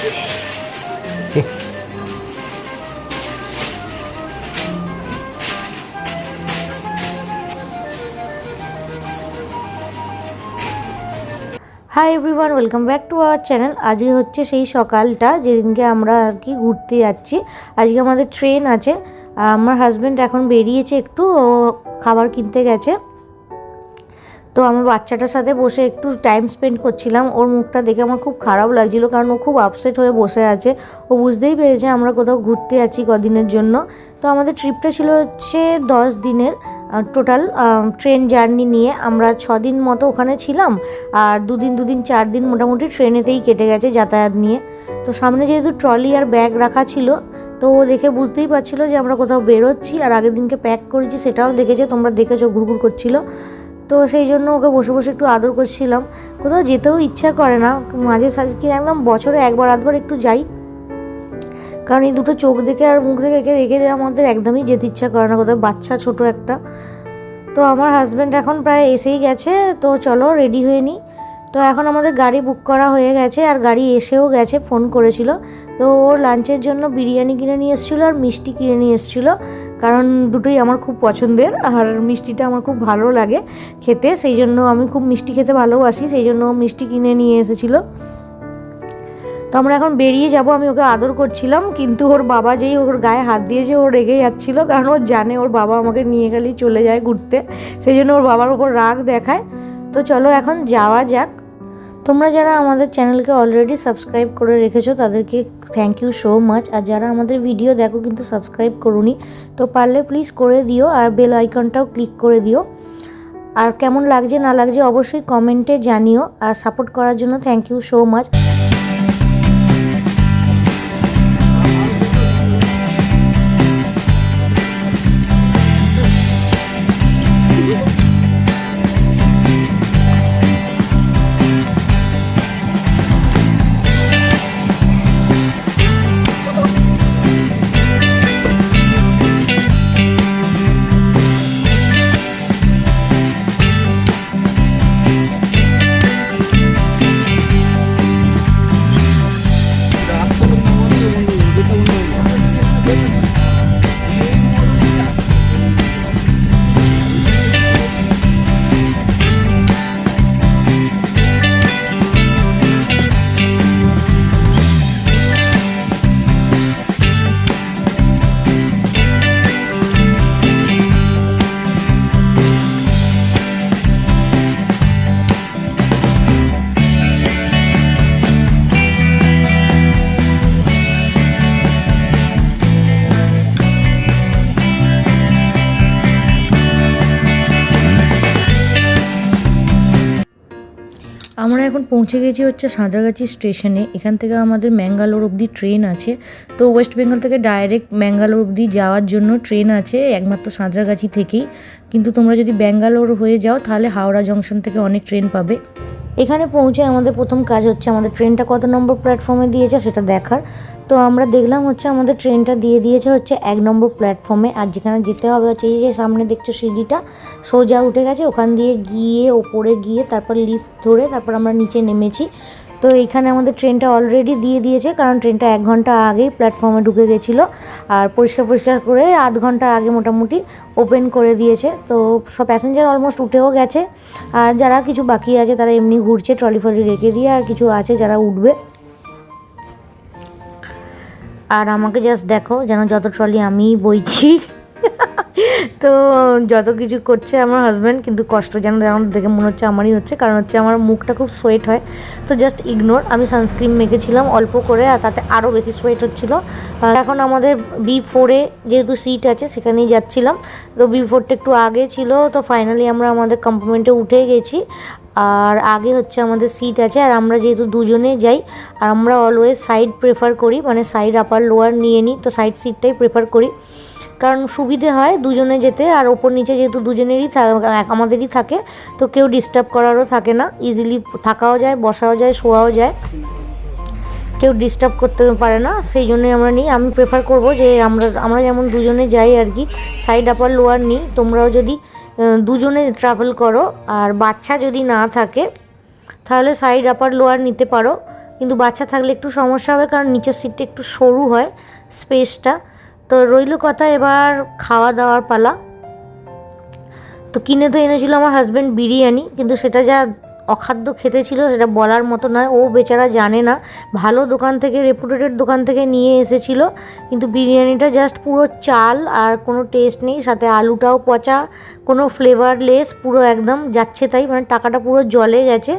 Hi everyone, welcome back to our channel. আজকে হচ্ছে সেই সকালটা যেদিনকে আমরা আর কি ঘুরতে যাচ্ছি। আজকে আমাদের ট্রেন আছে আর আমার হাজব্যান্ড এখন বেরিয়েছে, একটু খাবার কিনতে গেছে। তো আমার বাচ্চাটার সাথে বসে একটু টাইম স্পেন্ড করছিলাম। ওর মুখটা দেখে আমার খুব খারাপ লাগছিল, কারণ ও খুব আপসেট হয়ে বসে আছে। ও বুঝতেই পেরেছে আমরা কোথাও ঘুরতে যাচ্ছি কদিনের জন্য। তো আমাদের ট্রিপটা ছিল হচ্ছে 10 দিনের টোটাল ট্রেন জার্নি নিয়ে। আমরা 6 দিন মতো ওখানে ছিলাম, আর 2 দিন 4 দিন মোটামুটি ট্রেনেতেই কেটে গেছে যাতায়াত নিয়ে। তো সামনে যেহেতু ট্রলি আর ব্যাগ রাখা ছিল, তো ও দেখে বুঝতেই পারছিল যে আমরা কোথাও বেরোচ্ছি। আর আগের দিনকে প্যাক করেছি সেটাও দেখেছে, তোমরা দেখেছো, ঘুরঘুর করছিল। তো সেই জন্য ওকে বসে বসে একটু আদর করছিলাম। কোথাও যেতেও ইচ্ছা করে না, মাঝে সাঝে কি একদম বছরে একবার আধবার একটু যাই, কারণ এই দুটো চোখ দেখে আর মুখ দেখে রেখে আমাদের একদমই যেতে ইচ্ছা করে না কোথাও, বাচ্চা ছোট একটা। তো আমার হাজব্যান্ড এখন প্রায় এসেই গেছে, তো চলো রেডি হয়ে নিই। তো এখন আমাদের গাড়ি বুক করা হয়ে গেছে আর গাড়ি এসেও গেছে, ফোন করেছিল। তো ওর লাঞ্চের জন্য বিরিয়ানি কিনে নিয়ে এসেছিলো আর মিষ্টি কিনে নিয়ে এসেছিলো, কারণ দুটোই আমার খুব পছন্দের আর মিষ্টিটা আমার খুব ভালো লাগে খেতে। সেই জন্য আমি খুব মিষ্টি খেতে ভালোবাসি, সেই জন্য মিষ্টি কিনে নিয়ে এসেছিলো। তো আমরা এখন বেরিয়ে যাব। আমি ওকে আদর করছিলাম, কিন্তু ওর বাবা যেই ওর গায়ে হাত দিয়েছে ও রেগে যাচ্ছিলো, কারণ ও জানে ওর বাবা আমাকে নিয়ে গেলেই চলে যায় ঘুরতে, সেই জন্য ওর বাবার উপর রাগ দেখায়। তো চলো এখন যাওয়া যাক। তোমরা যারা আমাদের চ্যানেলকে অলরেডি সাবস্ক্রাইব করে রেখেছো তাদেরকে থ্যাংক ইউ সো মাচ। আর যারা আমাদের ভিডিও দেখো কিন্তু সাবস্ক্রাইব করোনি, তো পারলে প্লিজ করে দিও, আর বেল আইকনটাও ক্লিক করে দিও। আর কেমন লাগছে না লাগছে অবশ্যই কমেন্টে জানিও। আর সাপোর্ট করার জন্য থ্যাংক ইউ সো মাচ। আমরা এখন পৌঁছে গেছি হচ্ছে সাঁতরাগাছি স্টেশনে। এখান থেকে আমাদের ম্যাঙ্গালোর অবধি ট্রেন আছে। তো ওয়েস্ট বেঙ্গল থেকে ডাইরেক্ট ম্যাঙ্গালোর অবধি যাওয়ার জন্য ট্রেন আছে একমাত্র সাঁতরাগাছি থেকেই। কিন্তু তোমরা যদি ব্যাঙ্গালোর হয়ে যাও তাহলে হাওড়া জংশন থেকে অনেক ট্রেন পাবে। এখানে পৌঁছে আমাদের প্রথম কাজ হচ্ছে আমাদের ট্রেনটা কত নম্বর প্ল্যাটফর্মে দিয়েছে সেটা দেখার। তো আমরা দেখলাম হচ্ছে আমাদের ট্রেনটা দিয়ে দিয়েছে হচ্ছে 1 নম্বর প্ল্যাটফর্মে। আর যেখানে যেতে হবে হচ্ছে এই যে সামনে দেখছো সিঁড়িটা সোজা উঠে গেছে, ওখান দিয়ে গিয়ে ওপরে গিয়ে তারপর লিফট ধরে তারপর আমরা নিচে নেমেছি। তো এইখানে আমাদের ট্রেনটা অলরেডি দিয়ে দিয়েছে, কারণ ট্রেনটা 1 ঘন্টা আগেই প্ল্যাটফর্মে ঢুকে গেছিলো। আর পরিষ্কার করে আধ ঘন্টা আগে মোটামুটি ওপেন করে দিয়েছে। তো সব প্যাসেঞ্জার অলমোস্ট উঠেও গেছে, আর যারা কিছু বাকি আছে তারা এমনি ঘুরছে ট্রলি ফলি রেখে দিয়ে, আর কিছু আছে যারা উঠবে। আর আমাকে জাস্ট দেখো, যেন যত ট্রলি আমিই বইছি। তো যত কিছু করছে আমার হাজব্যান্ড, কিন্তু কষ্ট যেন দেখে মনে হচ্ছে আমারই হচ্ছে, কারণ হচ্ছে আমার মুখটা খুব সোয়েট হয়। তো জাস্ট ইগনোর। আমি সানস্ক্রিন মেখেছিলাম অল্প করে, আর তাতে আরও বেশি সোয়েট হচ্ছিলো। এখন আমাদের B4-এ যেহেতু সিট আছে সেখানেই যাচ্ছিলাম। তো B4টা একটু আগে ছিল, তো ফাইনালি আমরা আমাদের কম্পার্টমেন্টে উঠে গেছি। আর আগে হচ্ছে আমাদের সিট আছে, আর আমরা যেহেতু দুজনে যাই আর আমরা অলওয়েজ সাইড প্রেফার করি, মানে সাইড আপার লোয়ার নিয়ে নিই। তো সাইড সিটটাই প্রেফার করি, কারণ সুবিধে হয় দুজনে যেতে। আর ওপর নিচে যেহেতু দুজনেরই আমাদেরই থাকে, তো কেউ ডিস্টার্ব করারও থাকে না, ইজিলি থাকাও যায়, বসাও যায়, শোয়াও যায়, কেউ ডিস্টার্ব করতে পারে না। সেই জন্যই আমরা নিই। আমি প্রেফার করব যে আমরা যেমন দুজনে যাই আর কি, সাইড আপার লোয়ার নিই। তোমরাও যদি দুজনে ট্রাভেল করো আর বাচ্চা যদি না থাকে তাহলে সাইড আপার লোয়ার নিতে পারো। কিন্তু বাচ্চা থাকলে একটু সমস্যা হবে, কারণ নিচের সিটটা একটু সরু হয় স্পেসটা। তো রইল কথা, এবার খাওয়া দাওয়ার পালা। তো কিনে তো এনেছিল আমার হাজব্যান্ড বিরিয়ানি, কিন্তু সেটা যা অখাদ্য খেতে ছিল সেটা বলার মতো নয়। ও বেচারা জানে না, ভালো দোকান থেকে, রেপুটেড দোকান থেকে নিয়ে এসেছিল, কিন্তু বিরিয়ানিটা জাস্ট পুরো চাল আর কোনো টেস্ট নেই, সাথে আলুটাও পচা, কোনো ফ্লেভারলেস, পুরো একদম যাচ্ছে তাই, মানে টাকাটা পুরো জলে গেছে।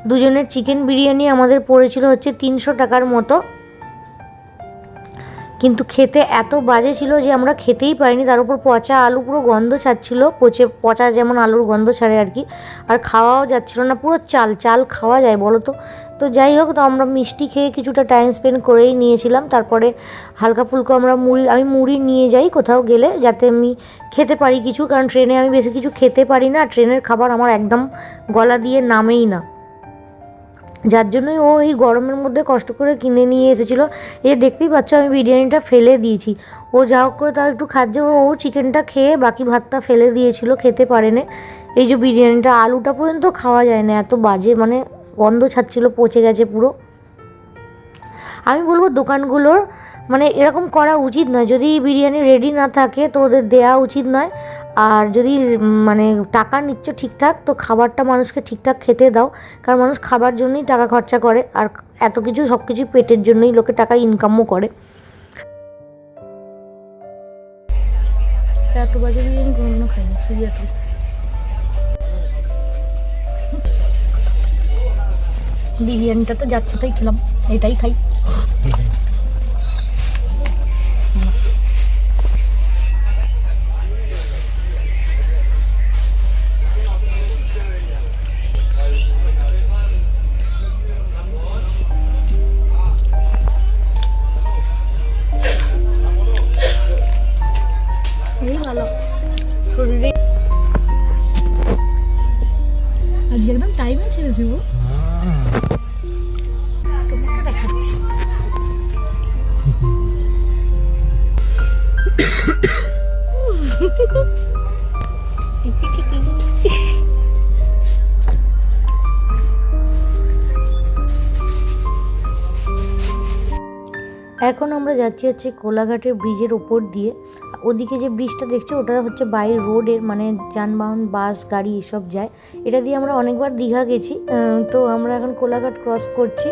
দুজনের চিকেন বিরিয়ানি আমাদের পড়েছিল হচ্ছে 300 টাকার মতো, কিন্তু খেতে এত বাজে ছিল যে আমরা খেতেই পারিনি। তার উপর পচা আলু, পুরো গন্ধ ছাড়ছিল, পচা যেমন আলুর গন্ধ ছাড়ে আর কি, আর খাওয়াও যাচ্ছিল না। পুরো চাল চাল খাওয়া যায় বলো তো? তো যাই হোক, তো আমরা মিষ্টি খেয়ে কিছুটা টাইম স্পেন্ড করেই নিয়েছিলাম। তারপরে হালকা ফুলকা আমরা আমি মুড়ি নিয়ে যাই কোথাও গেলে, যাতে আমি খেতে পারি কিছু, কারণ ট্রেনে আমি বেশি কিছু খেতে পারি না, ট্রেনের খাবার আমার একদম গলা দিয়ে নামেই না, যার জন্যই ও এই গরমের মধ্যে কষ্ট করে কিনে নিয়ে এসেছিলো। দেখতেই পাচ্ছ আমি বিরিয়ানিটা ফেলে দিয়েছি, ও যা হোক করে তাও একটু খাচ্ছে, ও চিকেনটা খেয়ে বাকি ভাতটা ফেলে দিয়েছিল, খেতে পারেনি। এই যে বিরিয়ানিটা, আলুটা পর্যন্ত খাওয়া যায় না, এত বাজে, মানে গন্ধ ছাড়ছিল, পচে গেছে পুরো। আমি বলবো দোকানগুলোর মানে এরকম করা উচিত নয়, যদি বিরিয়ানি রেডি না থাকে তো ওদের দেওয়া উচিত নয়। আর যদি মানে টাকা নিচ্ছ ঠিকঠাক, তো খাবারটা মানুষকে ঠিকঠাক খেতে দাও, কারণ মানুষ খাবার জন্যই টাকা খরচা করে, আর এত কিছু সব কিছু পেটের জন্যই লোকে টাকা ইনকামও করে। এত বাজে বিরিয়ানি কোনোদিনও খাইনি সিরিয়াসলি। বিরিয়ানিটা তো যাচ্ছে তাই খেলাম, এটাই খাই। এই ভালো শরীরে আজকে একদম টাইমে ছেড়েছে ও, তোমাকে দেখাচ্ছি। এখন আমরা যাচ্ছি হচ্ছে কোলাঘাটের ব্রিজের ওপর দিয়ে। ওদিকে যে ব্রিজটা দেখছো ওটা হচ্ছে বাই রোডের, মানে যানবাহন, বাস, গাড়ি এসব যায়। এটা দিয়ে আমরা অনেকবার দীঘা গেছি। তো আমরা এখন কোলাঘাট ক্রস করছি।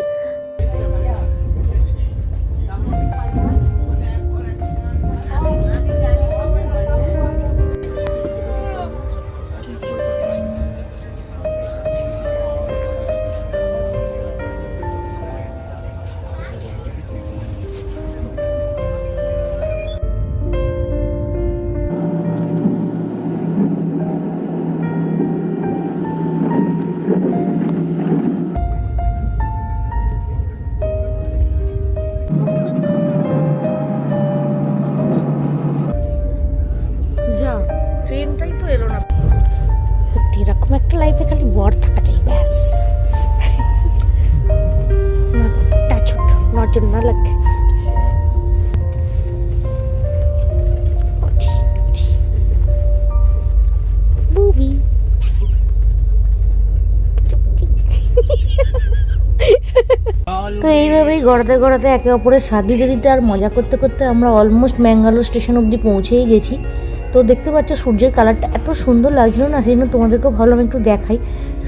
ট্রেনটাই তো এলো না। সত্যি এরকম একটা লাইফে খালি বর থাকা চাই, ব্যাস। ছোট নজর না লাগে। তো এইভাবেই গড়াতে গড়াতে একে অপরের সাথ দিতে দিতে আর মজা করতে করতে আমরা অলমোস্ট ম্যাঙ্গালোর স্টেশন অবধি পৌঁছেই গেছি। তো দেখতে পাচ্ছ সূর্যের কালারটা এত সুন্দর লাগছিল না, সেই জন্য তোমাদেরকেও ভাবলাম একটু দেখাই।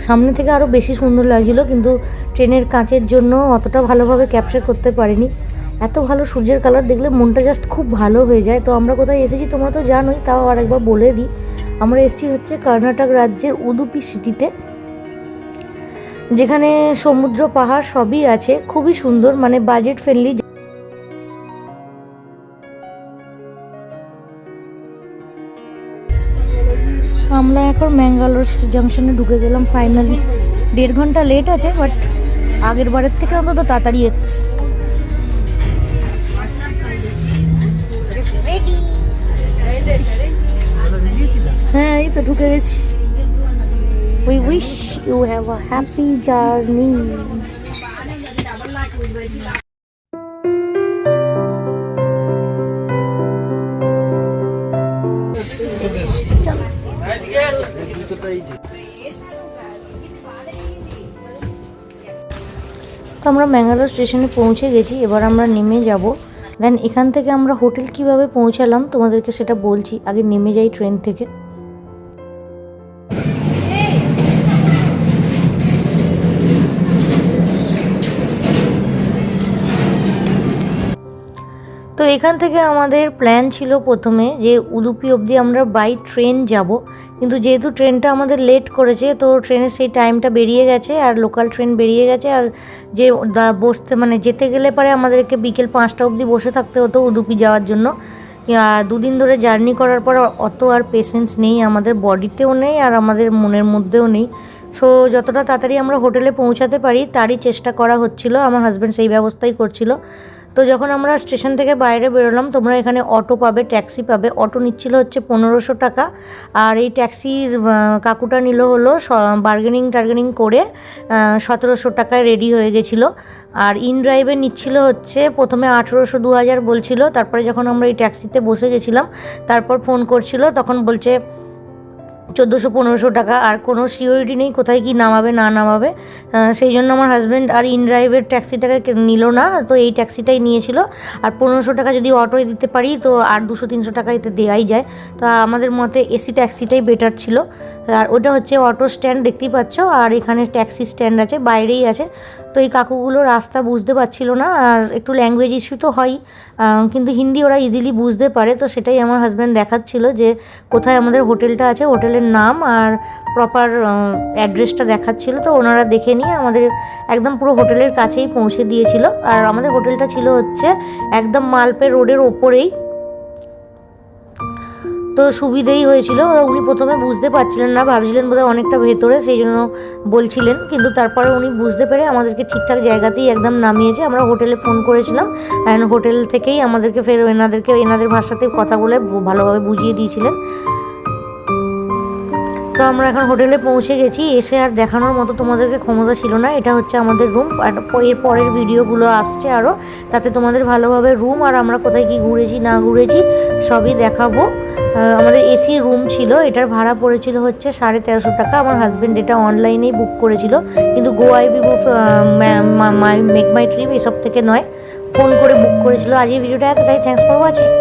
সামনে থেকে আরও বেশি সুন্দর লাগছিল, কিন্তু ট্রেনের কাঁচের জন্য অতটা ভালোভাবে ক্যাপচার করতে পারিনি। এত ভালো সূর্যের কালার দেখলে মনটা জাস্ট খুব ভালো হয়ে যায়। তো আমরা কোথায় এসেছি তোমরা তো জানোই, তাও আরেকবার বলে দিই। আমরা এসেছি হচ্ছে কর্ণাটক রাজ্যের উদুপি সিটিতে, যেখানে সমুদ্র, পাহাড় সবই আছে, খুবই সুন্দর, মানে বাজেট ফ্রেন্ডলি। আমরা এখন ম্যাঙ্গালোর জাংশনে ঢুকে গেলাম ফাইনালি। 1.5 ঘন্টা লেট আছে, বাট আগের বারের থেকে অন্তত তাড়াতাড়ি এসেছি। হ্যাঁ, এই তো ঢুকে গেছি। We wish you have a happy journey. তো আমরা ম্যাঙ্গালোর স্টেশনে পৌঁছে গেছি, এবার আমরা নেমে যাব। দেন এখান থেকে আমরা হোটেল কিভাবে পৌঁছালাম তোমাদেরকে সেটা বলছি। আগে নেমে যাই ট্রেন থেকে। তো এখান থেকে আমাদের প্ল্যান ছিল প্রথমে যে উডুপি অবধি আমরা বাই ট্রেন যাব, কিন্তু যেহেতু ট্রেনটা আমাদের লেট করেছে তো ট্রেনের সেই টাইমটা বেরিয়ে গেছে আর লোকাল ট্রেন বেরিয়ে গেছে। আর যে বসতে মানে যেতে গেলে পরে আমাদেরকে বিকেল 5টা অবধি বসে থাকতে হতো উডুপি যাওয়ার জন্য। 2 দিন ধরে জার্নি করার পর অত আর পেশেন্স নেই, আমাদের বডিতেও নেই আর আমাদের মনের মধ্যেও নেই। সো যতটা তাড়াতাড়ি আমরা হোটেলে পৌঁছাতে পারি তারই চেষ্টা করা হচ্ছিল, আমার হাজব্যান্ড সেই ব্যবস্থাই করছিল। তো যখন আমরা স্টেশন থেকে বাইরে বেরোলাম, তোমরা এখানে অটো পাবে, ট্যাক্সি পাবে। অটো নিচ্ছিল হচ্ছে 1500 টাকা, আর এই ট্যাক্সির কাকুটা নিল হলো বার্গেনিং করে 1700 টাকায় রেডি হয়ে গেছিলো। আর ইন ড্রাইভে নিচ্ছিল হচ্ছে প্রথমে 1800 2000 বলছিল, তারপরে যখন আমরা এই ট্যাক্সিতে বসে গেছিলাম তারপর ফোন করছিল, তখন বলছে 1400-1500 টাকা। আর কোনো সিওরিটি নেই কোথায় কি নামাবে না নামাবে, সেই জন্য আমার হাজব্যান্ড আর ইন ড্রাইভের ট্যাক্সিটাকে নিল না, তো এই ট্যাক্সিটাই নিয়েছিল। আর 1500 টাকা যদি অটোয় দিতে পারি তো আর 200-300 টাকা এতে দেওয়াই যায়। তো আমাদের মতে এসি ট্যাক্সিটাই বেটার ছিল। আর ওটা হচ্ছে অটো স্ট্যান্ড দেখতেই পাচ্ছ, আর এখানে ট্যাক্সি স্ট্যান্ড আছে, বাইরেই আছে। তো এই কাকুগুলো রাস্তা বুঝতে পারছিল না, আর একটু ল্যাঙ্গুয়েজ ইস্যু তো হয়ই, কিন্তু হিন্দি ওরা ইজিলি বুঝতে পারে। তো সেটাই আমার হাজব্যান্ড দেখাচ্ছিল যে কোথায় আমাদের হোটেলটা আছে, হোটেলের নাম আর প্রপার অ্যাড্রেসটা দেখাচ্ছিল। তো ওনারা দেখে নিয়ে আমাদের একদম পুরো হোটেলের কাছেই পৌঁছে দিয়েছিল। আর আমাদের হোটেলটা ছিল হচ্ছে একদম মালপে রোডের ওপরেই, তো সুবিধেই হয়েছিল। উনি প্রথমে বুঝতে পারছিলেন না, ভাবছিলেন বোধহয় অনেকটা ভেতরে, সেই জন্য বলছিলেন, কিন্তু তারপরে উনি বুঝতে পেরে আমাদেরকে ঠিকঠাক জায়গাতেই একদম নামিয়েছে। আমরা হোটেলে ফোন করেছিলাম, অ্যান্ড হোটেল থেকেই আমাদেরকে ফের এনাদের ভাষাতে কথা বলে ভালোভাবে বুঝিয়ে দিয়েছিলেন। তো আমরা এখন হোটেলে পৌঁছে গেছি, এসে আর দেখানোর মতো তোমাদেরকে ক্ষমতা ছিল না। এটা হচ্ছে আমাদের রুম, আর এর পরের ভিডিওগুলো আসছে আরও, তাতে তোমাদের ভালোভাবে রুম আর আমরা কোথায় কি ঘুরেছি না ঘুরেছি সবই দেখাবো। আমাদের এসি রুম ছিল, এটার ভাড়া পড়েছিল হচ্ছে 1350 টাকা। আমার হাজব্যান্ড এটা অনলাইনেই বুক করেছিল, কিন্তু GoIbibo, মেক মাই ট্রিপ এসব থেকে নয়, ফোন করে বুক করেছিল। আজ এই ভিডিওটা এতটাই, থ্যাঙ্কস ফর ওয়াচিং।